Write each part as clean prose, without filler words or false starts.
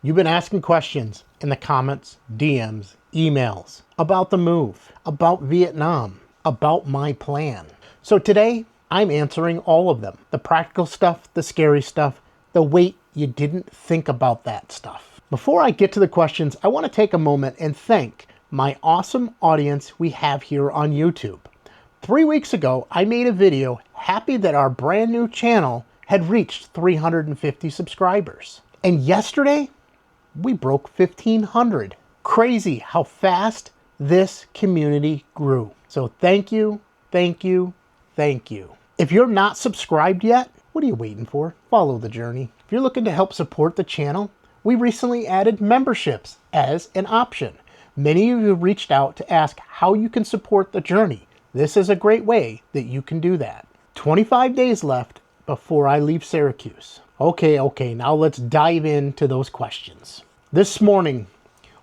You've been asking questions in the comments, DMs, emails about the move, about Vietnam, about my plan. So today I'm answering all of them. The practical stuff, the scary stuff, the wait, you didn't think about that stuff. Before I get to the questions, I want to take a moment and thank my awesome audience we have here on YouTube. 3 weeks ago, I made a video happy that our brand new channel had reached 350 subscribers. And yesterday, we broke 1,500. Crazy how fast this community grew. So thank you, thank you, thank you. If you're not subscribed yet, what are you waiting for? Follow the journey. If you're looking to help support the channel, we recently added memberships as an option. Many of you have reached out to ask how you can support the journey. This is a great way that you can do that. 25 days left before I leave Syracuse. Okay, now let's dive into those questions. This morning,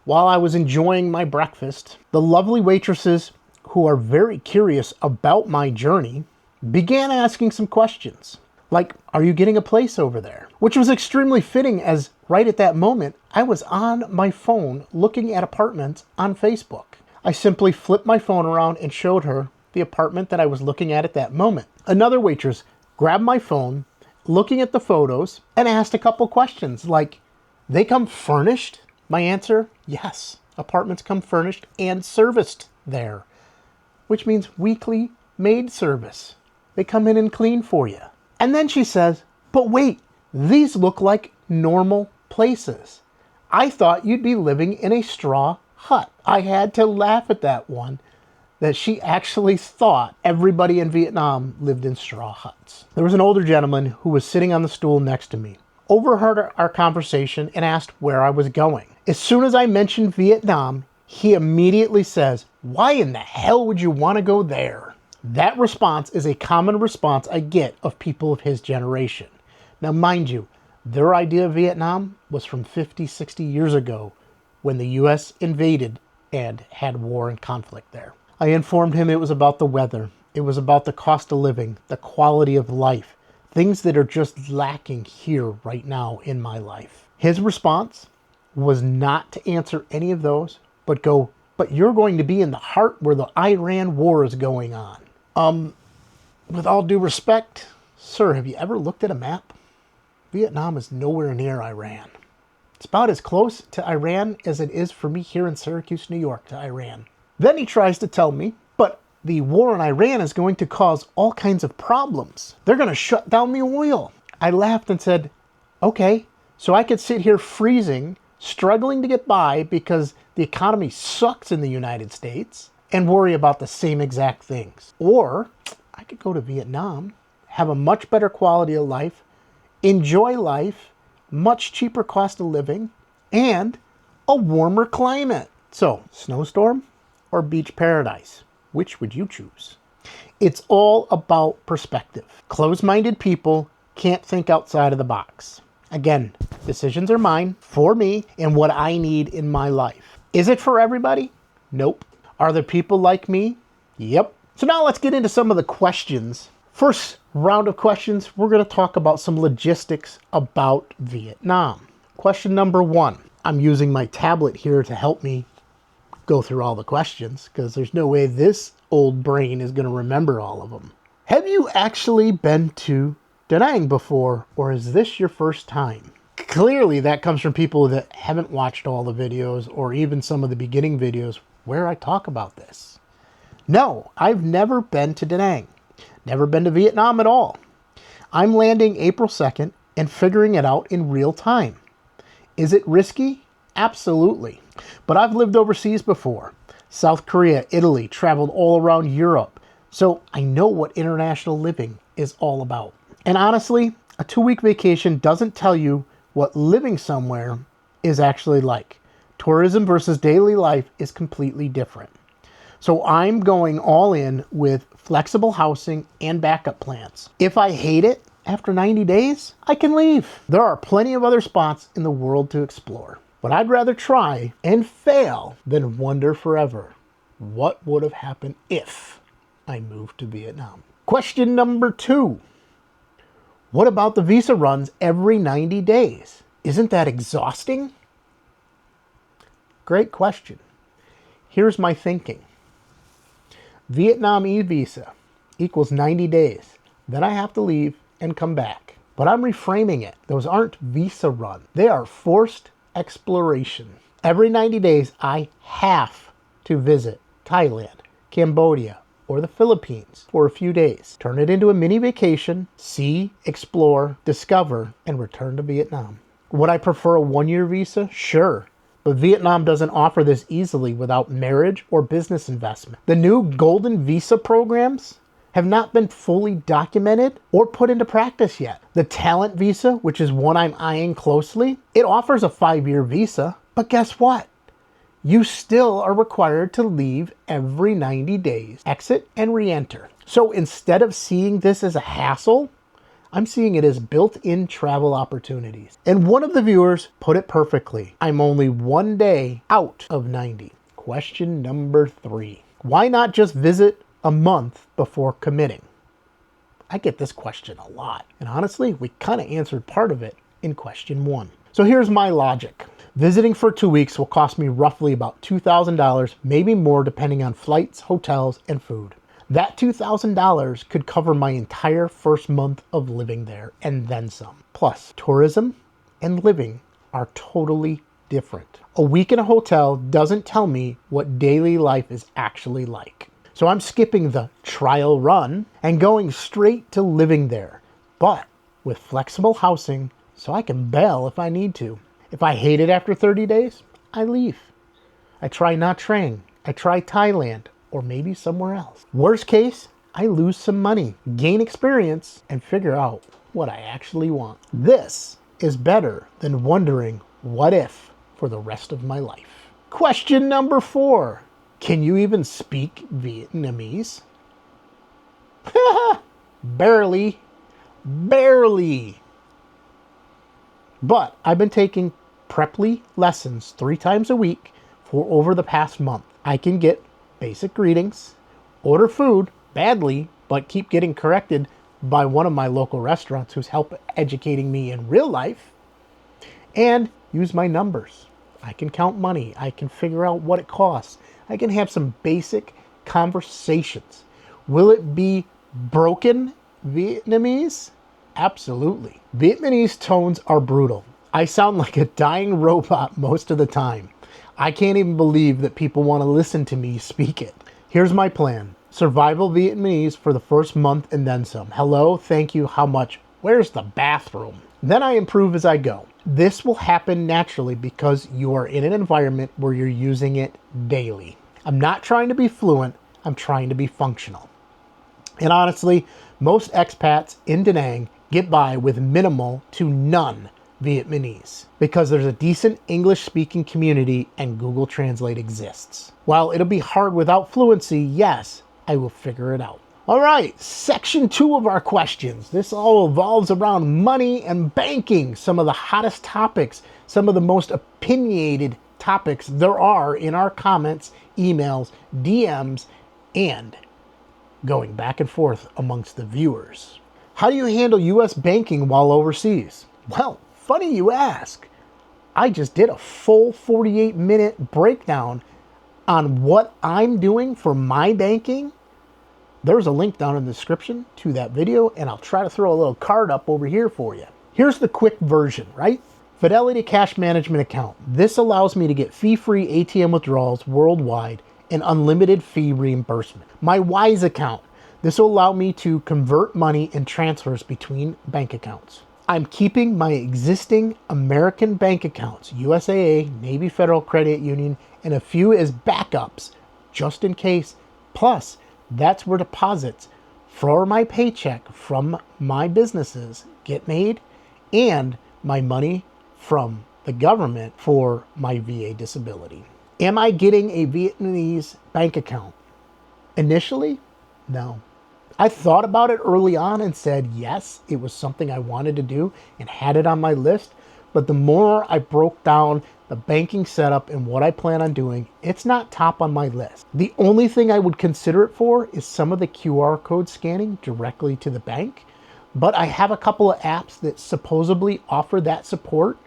while I was enjoying my breakfast, the lovely waitresses who are very curious about my journey began asking some questions. Like, are you getting a place over there? Which was extremely fitting as right at that moment, I was on my phone looking at apartments on Facebook. I simply flipped my phone around and showed her the apartment that I was looking at that moment. Another waitress grabbed my phone, looking at the photos, and asked a couple questions like, they come furnished? My answer, yes. Apartments come furnished and serviced there, which means weekly maid service. They come in and clean for you. And then she says, but wait, these look like normal places. I thought you'd be living in a straw hut. I had to laugh at that one, that she actually thought everybody in Vietnam lived in straw huts. There was an older gentleman who was sitting on the stool next to me, overheard our conversation and asked where I was going. As soon as I mentioned Vietnam, he immediately says, why in the hell would you want to go there? That response is a common response I get of people of his generation. Now, mind you, their idea of Vietnam was from 50, 60 years ago when the U.S. invaded and had war and conflict there. I informed him it was about the weather. It was about the cost of living, the quality of life, things that are just lacking here right now in my life. His response was not to answer any of those, but go, but you're going to be in the heart where the Iran war is going on. With all due respect, sir, have you ever looked at a map? Vietnam is nowhere near Iran. It's about as close to Iran as it is for me here in Syracuse, New York, to Iran. Then he tries to tell me, but the war in Iran is going to cause all kinds of problems. They're going to shut down the oil. I laughed and said, okay, so I could sit here freezing, struggling to get by because the economy sucks in the United States, and worry about the same exact things. Or I could go to Vietnam, have a much better quality of life, enjoy life, much cheaper cost of living, and a warmer climate. So, snowstorm or beach paradise? Which would you choose? It's all about perspective. Closed-minded people can't think outside of the box. Again, decisions are mine, for me, and what I need in my life. Is it for everybody? Nope. Are there people like me? Yep. So now let's get into some of the questions. First round of questions, we're going to talk about some logistics about Vietnam. Question number 1. I'm using my tablet here to help me go through all the questions because there's no way this old brain is going to remember all of them. Have you actually been to Da Nang before, or is this your first time? Clearly that comes from people that haven't watched all the videos or even some of the beginning videos where I talk about this. No, I've never been to Da Nang. Never been to Vietnam at all. I'm landing April 2nd and figuring it out in real time. Is it risky? Absolutely. But I've lived overseas before. South Korea, Italy, traveled all around Europe. So I know what international living is all about. And honestly, a 2-week vacation doesn't tell you what living somewhere is actually like. Tourism versus daily life is completely different. So I'm going all in with flexible housing and backup plans. If I hate it, after 90 days, I can leave. There are plenty of other spots in the world to explore. But I'd rather try and fail than wonder forever. What would have happened if I moved to Vietnam? Question number 2. What about the visa runs every 90 days? Isn't that exhausting? Great question. Here's my thinking. Vietnam e-visa equals 90 days. Then I have to leave and come back. But I'm reframing it. Those aren't visa runs. They are forced exploration. Every 90 days, I have to visit Thailand, Cambodia, or the Philippines for a few days. Turn it into a mini vacation, see, explore, discover, and return to Vietnam. Would I prefer a one-year visa? Sure. But Vietnam doesn't offer this easily without marriage or business investment. The new golden visa programs have not been fully documented or put into practice yet. The talent visa, which is one I'm eyeing closely, it offers a 5-year visa, but guess what? You still are required to leave every 90 days, exit and re-enter. So instead of seeing this as a hassle, I'm seeing it as built-in travel opportunities. And one of the viewers put it perfectly. I'm only 1 day out of 90. Question number 3. Why not just visit a month before committing? I get this question a lot. And honestly, we kind of answered part of it in question 1. So here's my logic. Visiting for 2 weeks will cost me roughly about $2,000, maybe more depending on flights, hotels, and food. That $2,000 could cover my entire first month of living there and then some. Plus, tourism and living are totally different. A week in a hotel doesn't tell me what daily life is actually like. So I'm skipping the trial run and going straight to living there, but with flexible housing so I can bail if I need to. If I hate it after 30 days, I leave. I try Nha Trang, I try Thailand, or maybe somewhere else. Worst case, I lose some money, gain experience, and figure out what I actually want. This is better than wondering what if for the rest of my life. Question number 4. Can you even speak Vietnamese? Barely. Barely. But I've been taking Preply lessons 3 times a week for over the past month. I can get basic greetings, order food badly, but keep getting corrected by one of my local restaurants who's helped educating me in real life, and use my numbers. I can count money. I can figure out what it costs. I can have some basic conversations. Will it be broken Vietnamese? Absolutely. Vietnamese tones are brutal. I sound like a dying robot most of the time. I can't even believe that people want to listen to me speak it. Here's my plan. Survival Vietnamese for the first month and then some. Hello, thank you, how much? Where's the bathroom? Then I improve as I go. This will happen naturally because you are in an environment where you're using it daily. I'm not trying to be fluent, I'm trying to be functional. And honestly, most expats in Da Nang get by with minimal to none Vietnamese because there's a decent English-speaking community and Google Translate exists. While it'll be hard without fluency, yes, I will figure it out. All right, section 2 of our questions. This all revolves around money and banking, some of the hottest topics, some of the most opinionated topics there are in our comments, emails, DMs, and going back and forth amongst the viewers. How do you handle US banking while overseas? Well, funny you ask. I just did a full 48-minute breakdown on what I'm doing for my banking. There's a link down in the description to that video, and I'll try to throw a little card up over here for you. Here's the quick version, right? Fidelity Cash Management Account. This allows me to get fee-free ATM withdrawals worldwide and unlimited fee reimbursement. My Wise account. This will allow me to convert money and transfers between bank accounts. I'm keeping my existing American bank accounts, USAA, Navy Federal Credit Union, and a few as backups, just in case. Plus, that's where deposits for my paycheck from my businesses get made, and my money from the government for my VA disability. Am I getting a Vietnamese bank account? Initially, no. I thought about it early on and said yes, it was something I wanted to do and had it on my list. But the more I broke down the banking setup and what I plan on doing, it's not top on my list. The only thing I would consider it for is some of the QR code scanning directly to the bank. But I have a couple of apps that supposedly offer that support,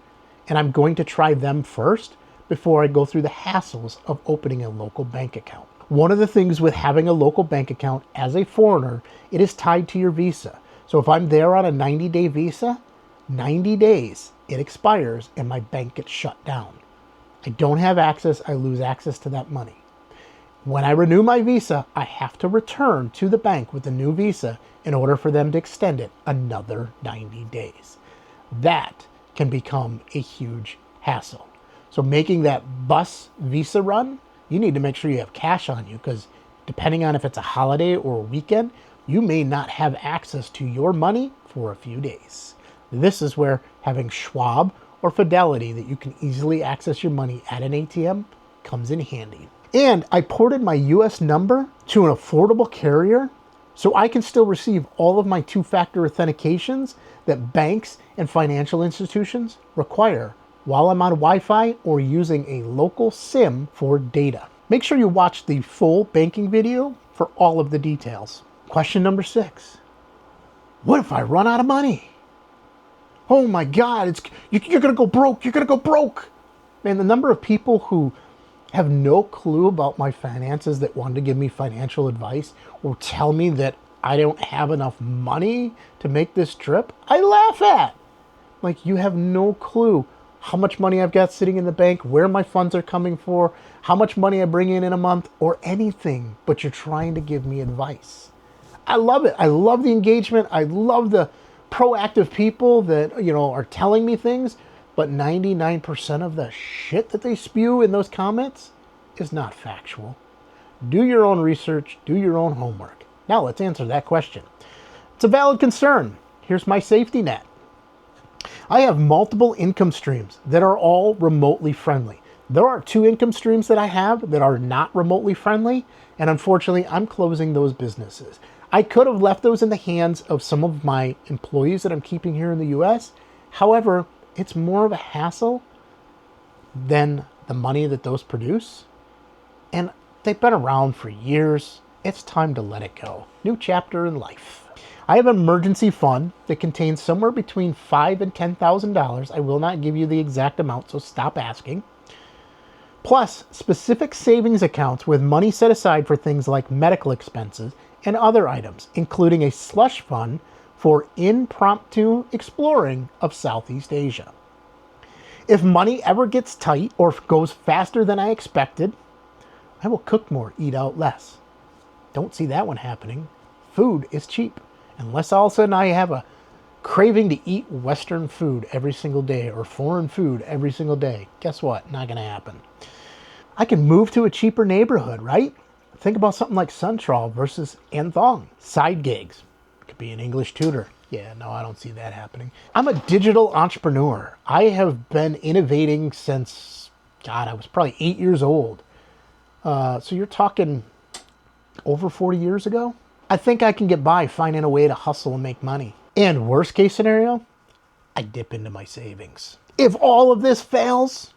and I'm going to try them first before I go through the hassles of opening a local bank account. One of the things with having a local bank account as a foreigner, it is tied to your visa. So if I'm there on a 90-day visa, 90 days, it expires and my bank gets shut down. I don't have access, I lose access to that money. When I renew my visa, I have to return to the bank with a new visa in order for them to extend it another 90 days. That can become a huge hassle. So making that bus visa run, you need to make sure you have cash on you, because depending on if it's a holiday or a weekend, you may not have access to your money for a few days. This is where having Schwab or Fidelity that you can easily access your money at an ATM comes in handy. And I ported my US number to an affordable carrier so I can still receive all of my two-factor authentications that banks and financial institutions require while I'm on Wi-Fi or using a local SIM for data. Make sure you watch the full banking video for all of the details. Question number 6. What if I run out of money? Oh my God, you're gonna go broke, you're gonna go broke. Man, the number of people who have no clue about my finances that wanted to give me financial advice or tell me that I don't have enough money to make this trip, I laugh at. Like, you have no clue how much money I've got sitting in the bank, where my funds are coming for, how much money I bring in a month, or anything, but you're trying to give me advice. I love it. I love the engagement. I love the proactive people that, are telling me things, but 99% of the shit that they spew in those comments is not factual. Do your own research, do your own homework. Now let's answer that question. It's a valid concern. Here's my safety net. I have multiple income streams that are all remotely friendly. There are 2 income streams that I have that are not remotely friendly, and unfortunately, I'm closing those businesses. I could have left those in the hands of some of my employees that I'm keeping here in the US. However, it's more of a hassle than the money that those produce. And they've been around for years. It's time to let it go. New chapter in life. I have an emergency fund that contains somewhere between $5,000 and $10,000. I will not give you the exact amount, so stop asking. Plus, specific savings accounts with money set aside for things like medical expenses and other items, including a slush fund for impromptu exploring of Southeast Asia. If money ever gets tight or goes faster than I expected, I will cook more, eat out less. Don't see that one happening. Food is cheap. Unless all of a sudden I have a craving to eat Western food every single day or foreign food every single day. Guess what? Not going to happen. I can move to a cheaper neighborhood, right? Think about something like Suntrawl versus Anthong. Side gigs. Could be an English tutor. Yeah, no, I don't see that happening. I'm a digital entrepreneur. I have been innovating since, God, I was probably 8 years old. So you're talking over 40 years ago? I think I can get by finding a way to hustle and make money. And worst case scenario, I dip into my savings. If all of this fails,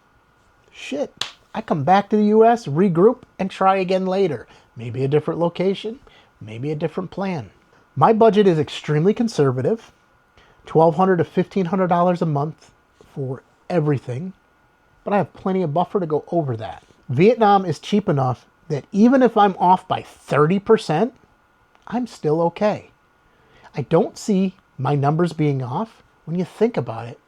shit, I come back to the US, regroup, and try again later. Maybe a different location, maybe a different plan. My budget is extremely conservative, $1,200 to $1,500 a month for everything, but I have plenty of buffer to go over that. Vietnam is cheap enough that even if I'm off by 30%, I'm still okay. I don't see my numbers being off. When you think about it,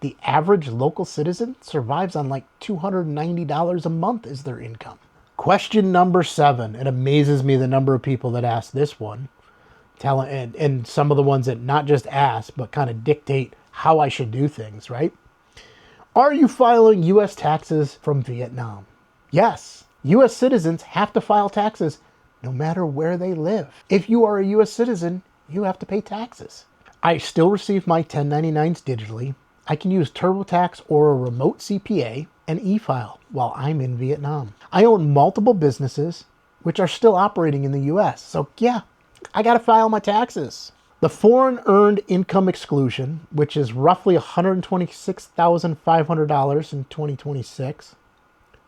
the average local citizen survives on like $290 a month is their income. Question number 7. It amazes me the number of people that ask this one. And some of the ones that not just ask, but kind of dictate how I should do things, right? Are you filing U.S. taxes from Vietnam? Yes. U.S. citizens have to file taxes no matter where they live. If you are a U.S. citizen, you have to pay taxes. I still receive my 1099s digitally. I can use TurboTax or a remote CPA and e-file while I'm in Vietnam. I own multiple businesses which are still operating in the U.S. So yeah, I got to file my taxes. The foreign earned income exclusion, which is roughly $126,500 in 2026,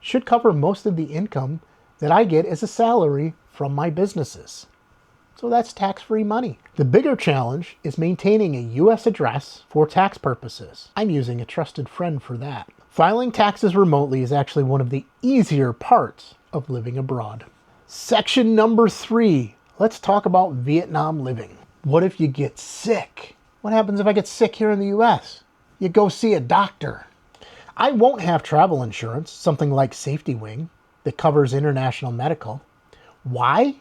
should cover most of the income that I get as a salary from my businesses. So that's tax-free money. The bigger challenge is maintaining a U.S. address for tax purposes. I'm using a trusted friend for that. Filing taxes remotely is actually one of the easier parts of living abroad. Section number 3, let's talk about Vietnam living. What if you get sick? What happens if I get sick here in the US? You go see a doctor. I won't have travel insurance, something like Safety Wing, that covers international medical. Why?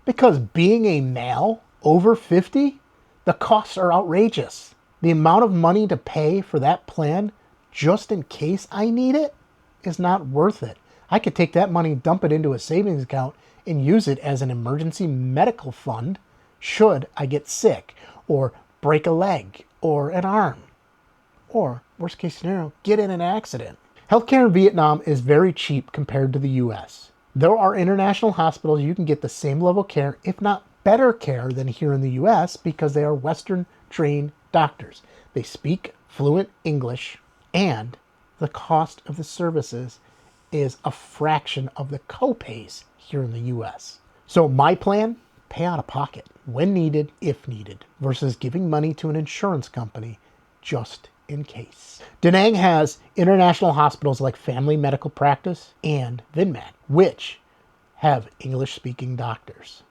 Because being a male over 50, the costs are outrageous. The amount of money to pay for that plan just in case I need it is not worth it. I could take that money, dump it into a savings account, and use it as an emergency medical fund should I get sick or break a leg or an arm. Or, worst case scenario, get in an accident. Healthcare in Vietnam is very cheap compared to the US. There are international hospitals you can get the same level of care, if not better care than here in the US, because they are Western trained doctors. They speak fluent English, and the cost of the services is a fraction of the co-pays here in the US. So my plan, pay out of pocket when needed, if needed, versus giving money to an insurance company just in case. Da Nang has international hospitals like Family Medical Practice and Vinmec, which have English-speaking doctors.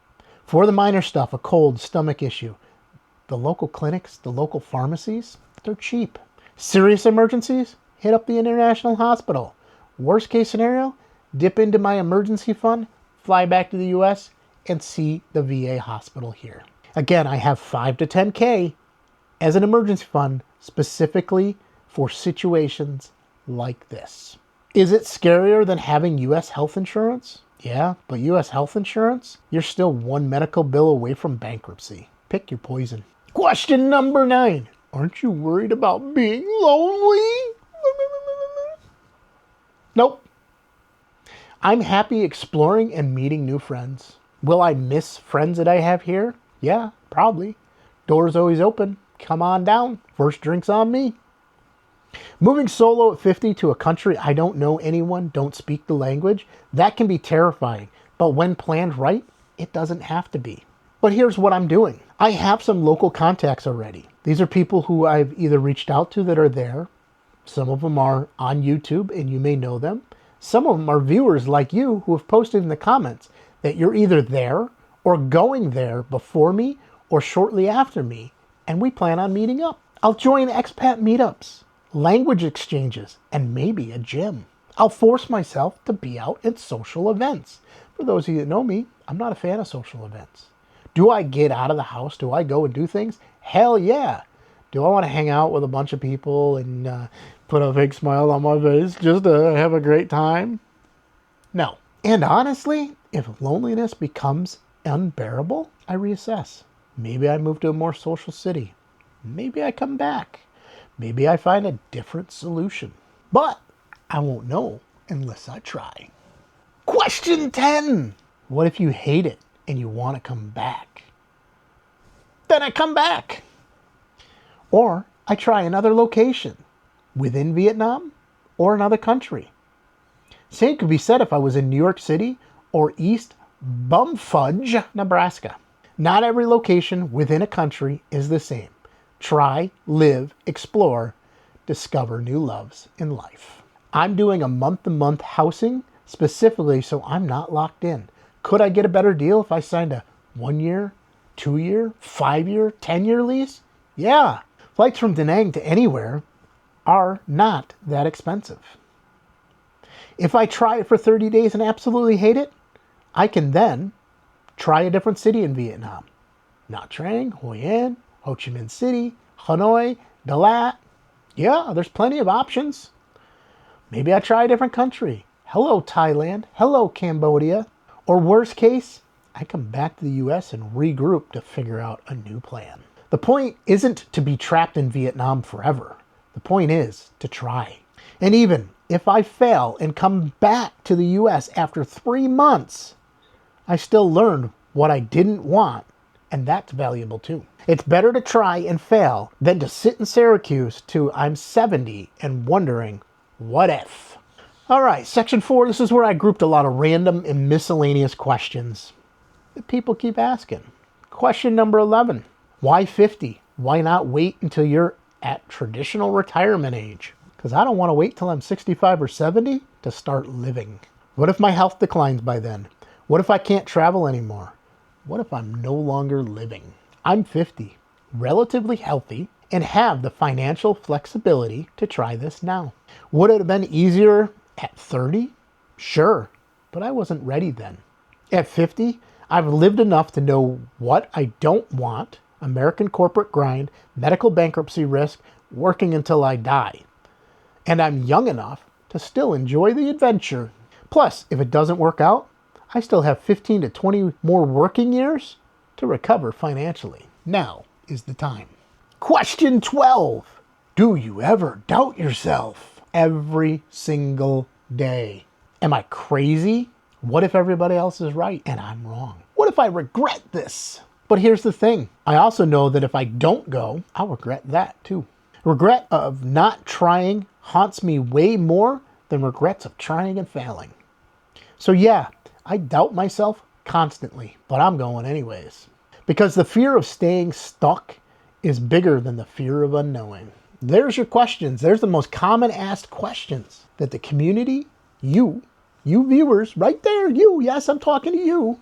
For the minor stuff, a cold, stomach issue, the local clinics, the local pharmacies, they're cheap. Serious emergencies, hit up the international hospital. Worst case scenario, dip into my emergency fund, fly back to the US, and see the VA hospital here. Again, I have 5 to 10K as an emergency fund specifically for situations like this. Is it scarier than having US health insurance? Yeah, but US health insurance, you're still one medical bill away from bankruptcy. Pick your poison. Question number 9. Aren't you worried about being lonely? Nope. I'm happy exploring and meeting new friends. Will I miss friends that I have here? Yeah, probably. Door's always open. Come on down. First drink's on me. Moving solo at 50 to a country I don't know anyone, don't speak the language, that can be terrifying. But when planned right, it doesn't have to be. But here's what I'm doing. I have some local contacts already. These are people who I've either reached out to that are there. Some of them are on YouTube and you may know them. Some of them are viewers like you who have posted in the comments that you're either there or going there before me or shortly after me, and we plan on meeting up. I'll join expat meetups, language exchanges, and maybe a gym. I'll force myself to be out at social events. For those of you that know me, I'm not a fan of social events. Do I get out of the house? Do I go and do things? Hell yeah. Do I want to hang out with a bunch of people and put a big smile on my face just to have a great time? No. And honestly, if loneliness becomes unbearable, I reassess. Maybe I move to a more social city. Maybe I come back. Maybe I find a different solution. But I won't know unless I try. Question 10. What if you hate it and you want to come back? Then I come back. Or I try another location within Vietnam or another country. Same could be said if I was in New York City or East Bumfudge, Nebraska. Not every location within a country is the same. Try, live, explore, discover new loves in life. I'm doing a month-to-month housing specifically so I'm not locked in. Could I get a better deal if I signed a 1-year, 2-year, 5-year, 10-year lease? Yeah. Flights from Da Nang to anywhere are not that expensive. If I try it for 30 days and absolutely hate it, I can then try a different city in Vietnam. Nha Trang, Hoi An, Ho Chi Minh City, Hanoi, Dalat. Yeah, there's plenty of options. Maybe I try a different country. Hello, Thailand. Hello, Cambodia. Or worst case, I come back to the US and regroup to figure out a new plan. The point isn't to be trapped in Vietnam forever. The point is to try. And even if I fail and come back to the US after 3 months, I still learned what I didn't want, and that's valuable too. It's better to try and fail than to sit in Syracuse till I'm 70 and wondering, what if? All right, section 4, this is where I grouped a lot of random and miscellaneous questions that people keep asking. Question number 11, why 50? Why not wait until you're at traditional retirement age? because I don't want to wait till I'm 65 or 70 to start living. What if my health declines by then? What if I can't travel anymore? What if I'm no longer living? I'm 50, relatively healthy, and have the financial flexibility to try this now. Would it have been easier at 30? Sure, but I wasn't ready then. At 50, I've lived enough to know what I don't want: American corporate grind, medical bankruptcy risk, working until I die. And I'm young enough to still enjoy the adventure. Plus, if it doesn't work out, I still have 15 to 20 more working years to recover financially. Now is the time. Question 12. Do you ever doubt yourself? Every single day. Am I crazy? What if everybody else is right and I'm wrong? What if I regret this? But here's the thing. I also know that if I don't go, I'll regret that too. Regret of not trying haunts me way more than regrets of trying and failing. So yeah, I doubt myself constantly, but I'm going anyways. Because the fear of staying stuck is bigger than the fear of unknowing. There's your questions. There's the most common asked questions that the community, you viewers, right there, you, yes, I'm talking to you,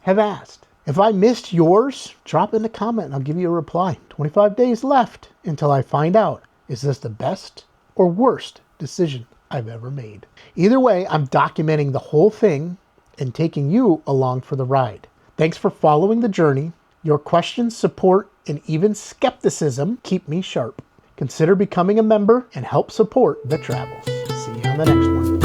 have asked. If I missed yours, drop in a comment and I'll give you a reply. 25 days left until I find out, is this the best or worst decision I've ever made? Either way, I'm documenting the whole thing and taking you along for the ride. Thanks for following the journey. Your questions, support, and even skepticism keep me sharp. Consider becoming a member and help support the travels. See you on the next one.